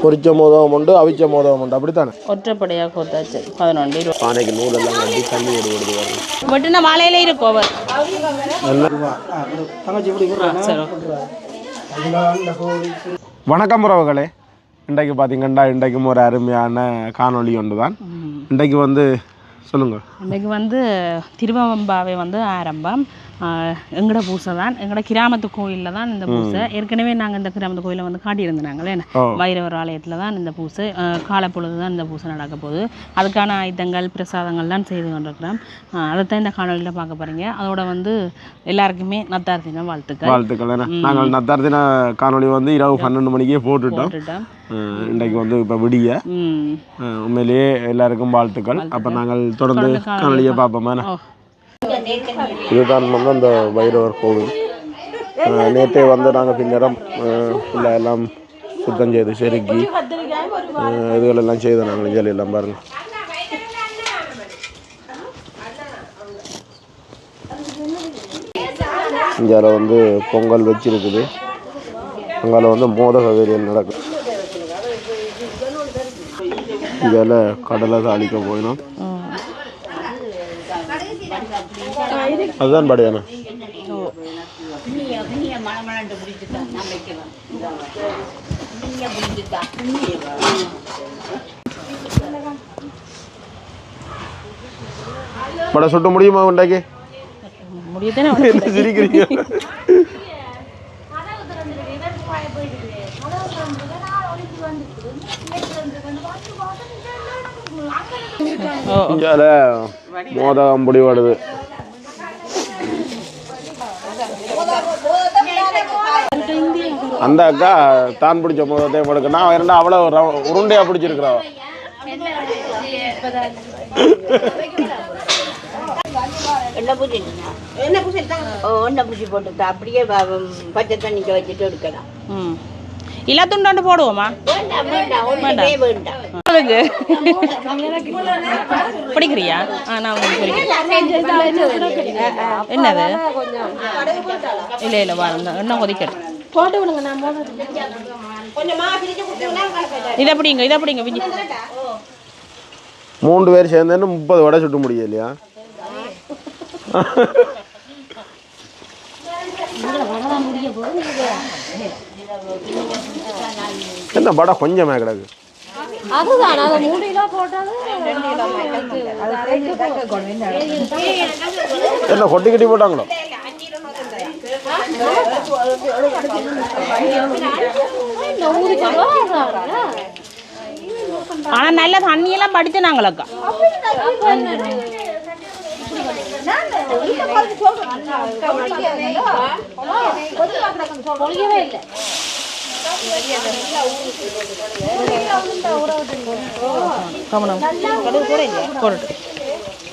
பொரிச்ச மோதகம் உண்டு, அவிச்ச மோதகம் உண்டு, அப்படித்தானே? ஒற்றைப்படையாக கொடுத்தாச்சு 11. பானைக்கு நூலெல்லாம் கட்டி தண்ணி விடுவது வரும். வெட்டின வாழையில இருக்கும் அவர். வணக்கம் உறவுகளே, இன்றைக்கு பார்த்தீங்கன்னா இன்றைக்கும் ஒரு அருமையான காணொளி ஒன்று தான். இன்றைக்கு வந்து சொல்லுங்கள். இன்றைக்கு திருவம்பாவை ஆரம்பம். எங்களோட பூசை தான், எங்களோட கிராமத்து கோயிலில் தான் இந்த பூசை. ஏற்கனவே நாங்கள் இந்த கிராமத்து கோயிலை காட்டியிருந்தாங்களே, வைரவர் ஆலயத்தில் தான் இந்த பூசை. காலப்பொழுது தான் இந்த பூசை நடக்க போகுது. அதுக்கான ஆயுதங்கள் பிரசாதங்கள்லாம் செய்து கொண்டிருக்கிறோம். அதைத்தான் இந்த காணொலியில் பார்க்க போகிறீங்க. அதோட எல்லாருக்குமே நத்தார் தின வாழ்த்துக்கள். நாங்கள் நத்தார் தின காணொலி இரவு 12 மணிக்கே போட்டுட்டோம். இன்றைக்கு இப்போ விடிய உண்மையிலேயே எல்லாருக்கும் வாழ்த்துக்கள். அப்போ நாங்கள் தொடர்ந்து காணொலியை பார்ப்போமா? இதுதான் அந்த வைரவர் கோவில். நேற்றே நாங்கள் பின்னரம் இல்லை எல்லாம் சுத்தம் செய்து செருக்கி இதுகளெல்லாம் செய்து நாங்கள் ஜெலி எல்லாம் பாருங்க. இங்கே பொங்கல் வச்சிருக்குது. அங்கே மோதக வேரியல் நடக்கும். இதில் கடலை தாளிக்க போயிடும். அதுதான் படையானா பட சுட்ட முடியுமா? உண்டாக்கி சிரிக்கிறீங்க. மோதகம் பிடிபடுது. அந்த அக்கா தான் பிடிச்ச மோதத்தை கொடுக்கணும். அவன் அவ்வளோ உருண்டையா பிடிச்சிருக்கிறான். அப்படியே பச்சை தண்ணிக்கு வச்சுட்டு எடுக்கலாம். இல்ல துண்டாண்டு போடுவோமா? பிடிக்கிறியா? என்னது? இல்ல இல்ல என்ன கொதிக்கட்டும். போட்டு விடுங்க. இதை பிடிங்க, இதை பிடிங்க. 3 பேர் சேர்ந்து 30 வடை சுட்ட முடியும் இல்லையா? என்ன வடை கொஞ்சமே கிடக்கு. என்ன கொட்டி கட்டி போட்டாங்களோ? ஆனா நல்ல தண்ணியெல்லாம் படிச்சு நாங்களக்கா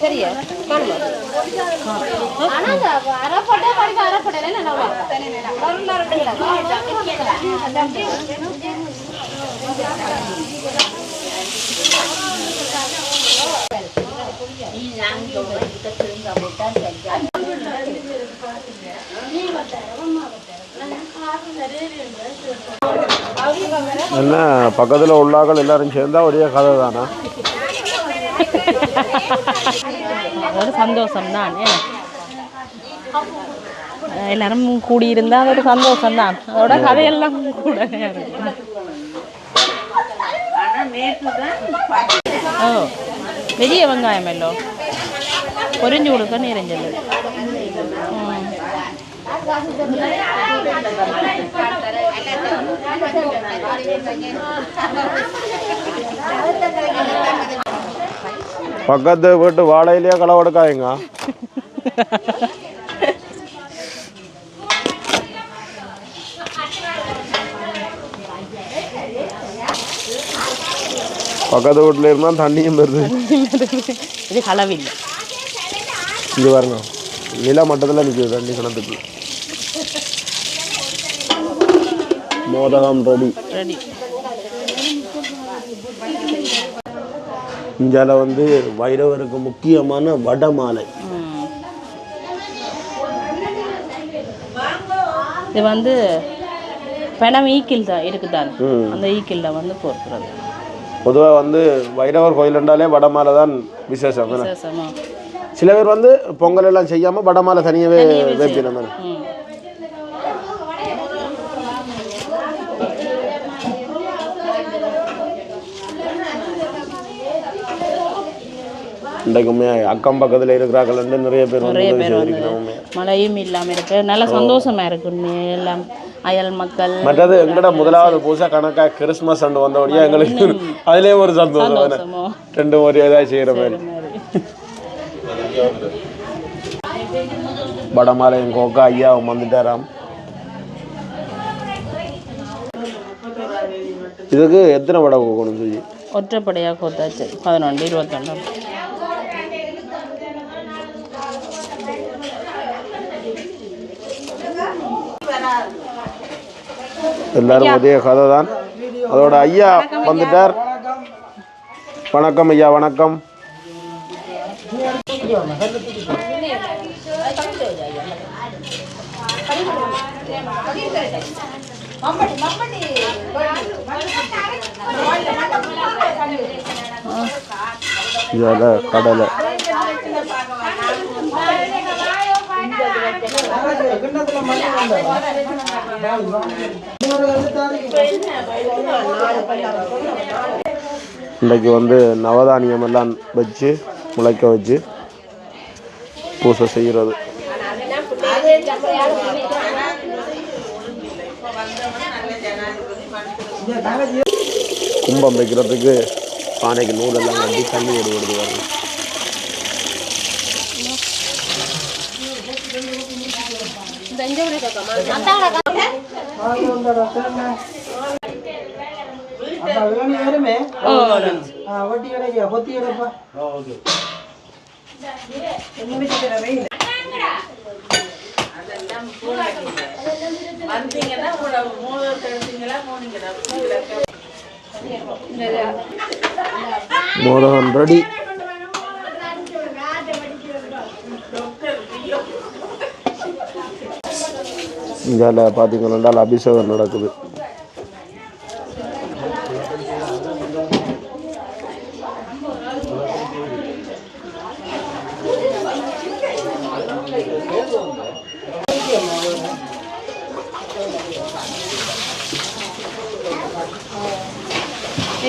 சரியா என்ன பக்கத்துல உள்ளாக்கள் எல்லாரும் சேர்ந்தா ஒரே கதை தானா? ஒரு சந்தோஷம் தான். எல்லாரும் கூடியிருந்தா அது ஒரு சந்தோஷம் தான். அதோட கதையெல்லாம் கூட பெரிய வெங்காயம் எல்லாம் பொரிஞ்சு கொடுக்க நிறைஞ்சது. பக்கத்து வீட்டு வாழையிலேயே களவெடுக்காயங்க. பக்கத்து வீட்டுல இருந்தா தண்ணியும் வருது. இது களவில்லை. இங்க பாருங்க, நில மட்டத்துல நிக்குது தண்ணி கிணத்துக்கு. மோதகம் ரெடி. இஞ்சால வைரவருக்கு முக்கியமான வடமாலை. இது பெணம் ஈக்கில் தான் இருக்குதான், அந்த ஈக்கில்ல வந்து பொறுக்கிறது. பொதுவாக வந்து வைரவர் கோயிலுண்டாலே வடமாலை தான் விசேஷம். சில பேர் வந்து பொங்கல் எல்லாம் செய்யாமல் வடமாலை தனியாகவே வைப்பினம். இன்றைக்குமே அக்கம் பக்கத்தில் இருக்கிறார்கள் நிறைய பேர் மழையும் இல்லாமல் இருக்கு, நல்ல சந்தோஷமா இருக்கு எல்லாம் அயல் மக்கள். மற்றது எங்கட முதலாவது பூசை கணக்காக கிறிஸ்மஸ் அண்டு வந்தபடியா எங்களுக்கு அதுலேயே ஒரு சந்தோஷம், ரெண்டும் ஒரு ஏதாவது செய்கிற மாதிரி. வடமாலையும் கோக்கா ஐயா வந்துட்டாராம். இதுக்கு எத்தனை வடை கோக்கணும் சொல்லி ஒற்றைப்படையாக கோத்தாச்சு 11 21. எல்லாரும் ஒரே கதை தான். அதோட ஐயா வந்துட்டார். வணக்கம் ஐயா. வணக்கம். கடலை இன்றைக்கு வந்து நவதானியம் எல்லாம் வச்சு முளைக்க வச்சு பூசை செய்கிறது. கும்பம் வைக்கிறதுக்கு பானைக்கு நூலெல்லாம் கட்டி தண்ணி விடுவது வரும். மோதகம் ரெடி. இங்கே பார்த்தீங்கன்னா அபிஷேகம் நடக்குது.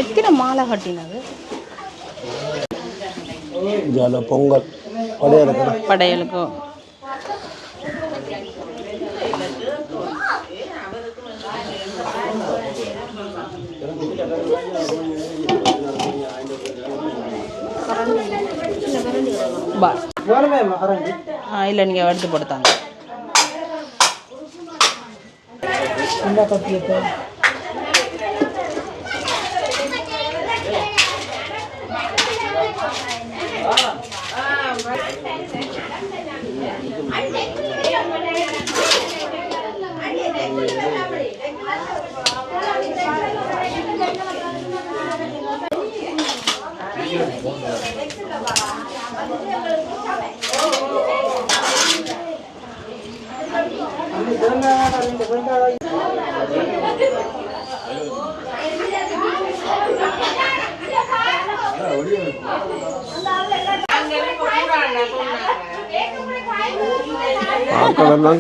எத்தனை மாலை கட்டினது? பொங்கல் படையலுக்கும் இல்லை, நீங்கள் எடுத்து போடுத்தாங்க.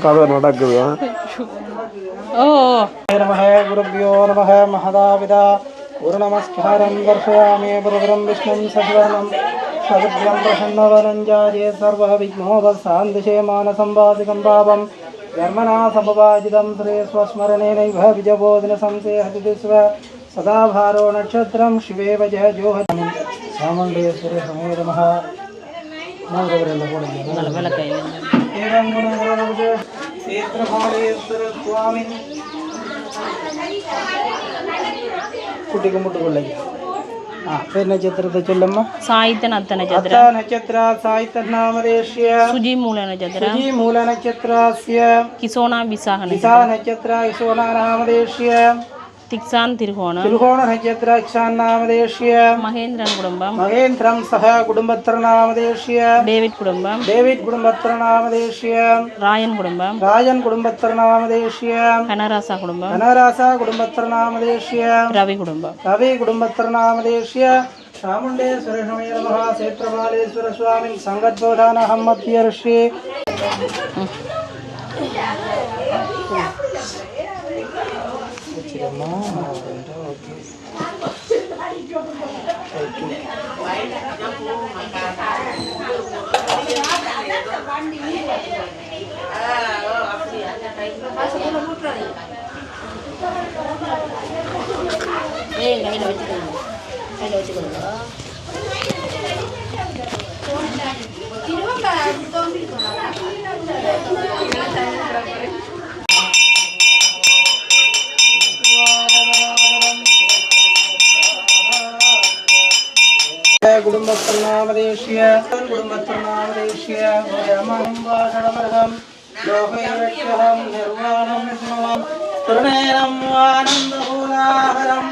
கதை நடக்குது. குருபியோ நமஹ மஹதாவிதா குரு நமஸ்காரம் தர்ஷயாமி குருவரம் விஷ்ணும் சசிவரணம் சதுர்யம் பிரசன்னவனஞ்சாரிய சர்வ விக்னோபசாந்திஷே மானசம்பாதிகம் பாவம் கர்மணா சமபாஜிதம் ஸ்ரேஸ்வஸ்மரணேனைவ விஜபோதின சம்சேஹதிஸ்வ சதாபாரோ நட்சத்திரம் சிவேவ ஜெய ஜோஹனி சாமண்டேஸ்வரி சமேத மகா நாகவரல்ல போடுங்க. குட்டி கும்பிட்டு கொள்ளைங்க. பேர் நட்சத்திரத்தை சொல்லம்மா. சாயித்த நத்த நட்சத்திர நட்சத்திர சாயித்த நாமதேஷ்ய சுஜி மூல நட்சத்திர சுஜி மூல நட்சத்திரஸ்ய கிசோனா விசாக விசாக நட்சத்திர கிசோனா நாமதேஷ்ய திக்சான் திருகோணம் திருகோண நட்சத்திராட்சாநாமதேஷ்ய மகேந்திரன் குடும்பம் மகேந்திரம் சக குடும்பத்திரநாமதேஷ்ய டேவிட் குடும்பம் டேவிட் குடும்பத்திரநாமதேஷ்ய ராயன் குடும்பம் ராஜன் குடும்பத்திரநாமதேஷ்ய கனராசா குடும்பம் கனராசா குடும்பத்திரநாமதேஷ்ய ரவி குடும்பம் ரவி குடும்பத்திரநாமதேஷ்ய சாமுண்டேஸ்வர சமய மகா சேத்ரபாலேஸ்வர சுவாமி சங்கத்போதான அஹம்மத்தியர்ஷி குடும்பத்திரநாமதேஷ்ய குடும்பத்திரநாமதேஷ்ய அமஹம் வாஷடமர்ஹம் லோகைரட்சஹம் நிர்வாணம் விஷ்ணுவம் திருநேரம் ஆனந்தபூலாஹரம்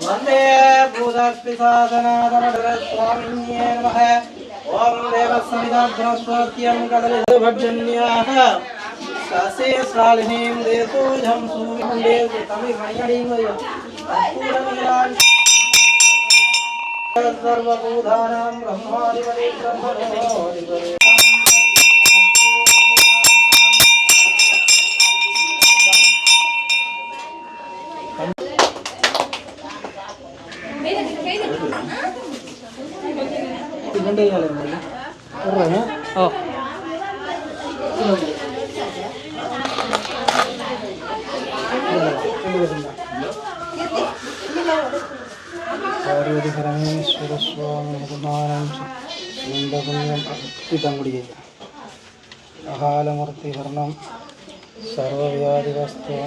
வந்தே பூதஸ்பிசாதனாதரஸ்வாமின்யே நமः ஓம் தேவசமிதாப்ரஸ்வாத்யம் கதலிதபஜன்யாः சாசே சாலினீம் தேசோஜம் சூரிமுண்டே தமிழ் மணியடிவயம் பூரமிலான் सर्वभूतानां ब्रह्माधिपति ब्रह्मणोऽधिपति ஓ പാർവതി പരമേശ്വര സ്വാമി പുണ്യം കുടിക്കുക അകാലമൂർത്തി ഭരണം സർവവ്യാധി വസ്തു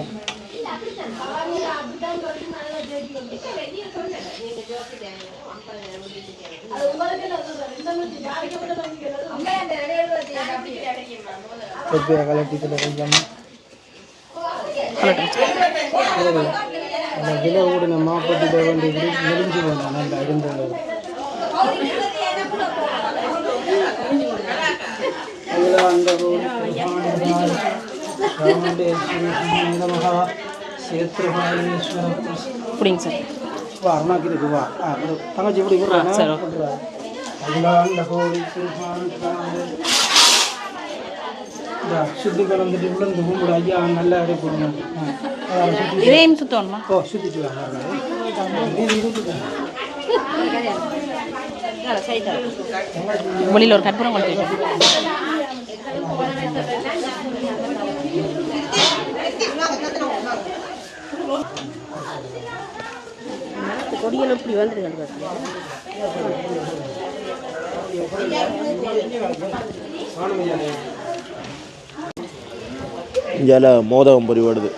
விலை கூடின மாப்பட்டி தேவண்டி நெருங்கி போனான் அந்த அருந்தது மகா சேத்ரபாலேஸ்வர பிடிங்க சார் அருணாக்கு இருக்குவா தங்கச்சி இப்படி அகிலாண்ட கோடி சுத்தி கலந்துட்டு விழுந்து கும்பிடு ஐயா நல்லா அப்படியே போடுங்க இதையும் சுத்தணுமா ஓ சுத்திட்டு வாங்க வெளியில் ஒரு கற்பூரம் கொண்டு கொடியில் இப்படி வந்துருங்க இங்கே மோதகம் பொறிவடுது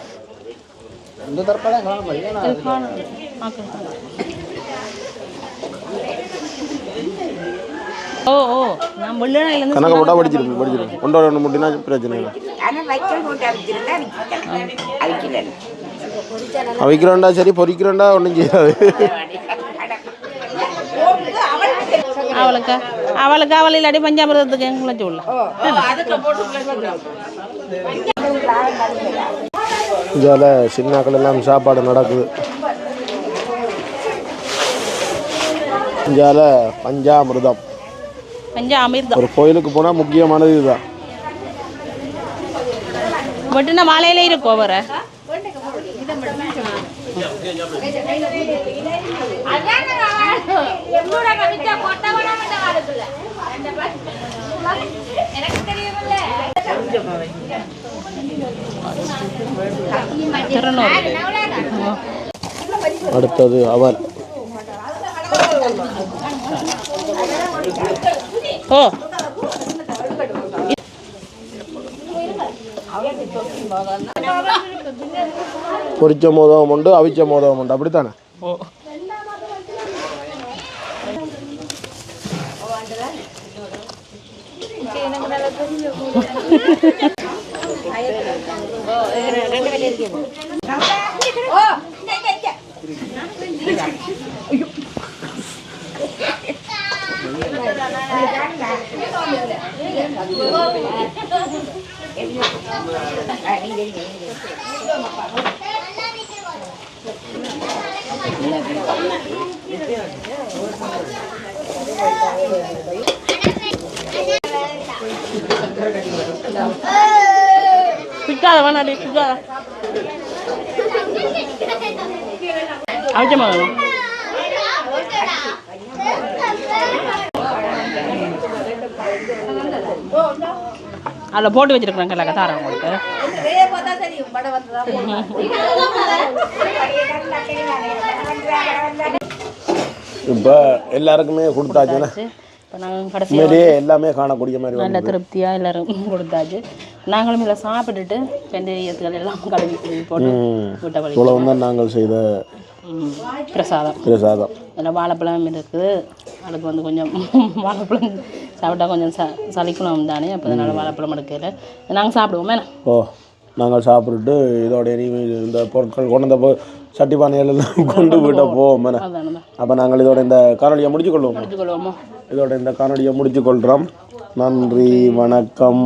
ஓ ஓ நான் வெள்ளனாயிலேருந்து கணக்கு போட்டால் படிச்சிருக்கேன் கொண்டு ஒன்று முட்டினா பிரச்சனை இல்லை அவிக்கிறோண்டா சரி பொறிக்கிறோண்டா ஒன்றும் செய்யாது அவளுக்கு அவள் இல்லாட்டி பஞ்சாமிரதத்துக்கு எங்களை சொல்ல இதில் சின்னாக்கள் எல்லாம் சாப்பாடு நடக்குது இந்தியாவில் பஞ்சாமிர்தம் ஒரு கோயிலுக்கு போனால் முக்கியமானது இதுதான் வெட்டின மாலையில இருக்கும் வர அடுத்தது அவல் ஓ பொரிச்ச மோதகம் உண்டு அவிச்ச மோதகம் உண்டு அப்படித்தானே ஓ பிக்காத வேணாடி பிக்காத அவிச்சமா அதில் போட்டு வச்சிருக்கிறேன் கல்ல கதாரம் உங்களுக்கு இப்போ எல்லாருக்குமே கொடுத்தாச்சுன்னா இப்போ நாங்கள் கடைசியாக எல்லாமே காணக்கூடிய மாதிரி நல்ல திருப்தியாக எல்லாரும் கொடுத்தாச்சு. நாங்களும் இதில் சாப்பிட்டுட்டு வெந்தயத்துகள் எல்லாம் கழுவி போட்டு விட்ட வழி தான் நாங்கள் செய்த பிரசாதம். அதில் வாழைப்பழம் இருக்குது. அதுக்கு வந்து கொஞ்சம் வாழைப்பழம் சாப்பிட்டா கொஞ்சம் சலிக்கணும் தானே, அப்போ அதனால் வாழைப்பழம் எடுக்கல. நாங்கள் சாப்பிடுவோமே. நாங்கள் சாப்பிட்டுட்டு இதோட இந்த பொருட்கள் கொண்டு வந்த சட்டி பானையெல்லாம் கொண்டு விட்ட போவோம். அப்போ நாங்கள் இதோட இந்த காணொலியை முடிச்சுக்கொள்வோமோ? இதோட இந்த காணொலியை முடிச்சுக்கொள்கிறோம். நன்றி, வணக்கம்.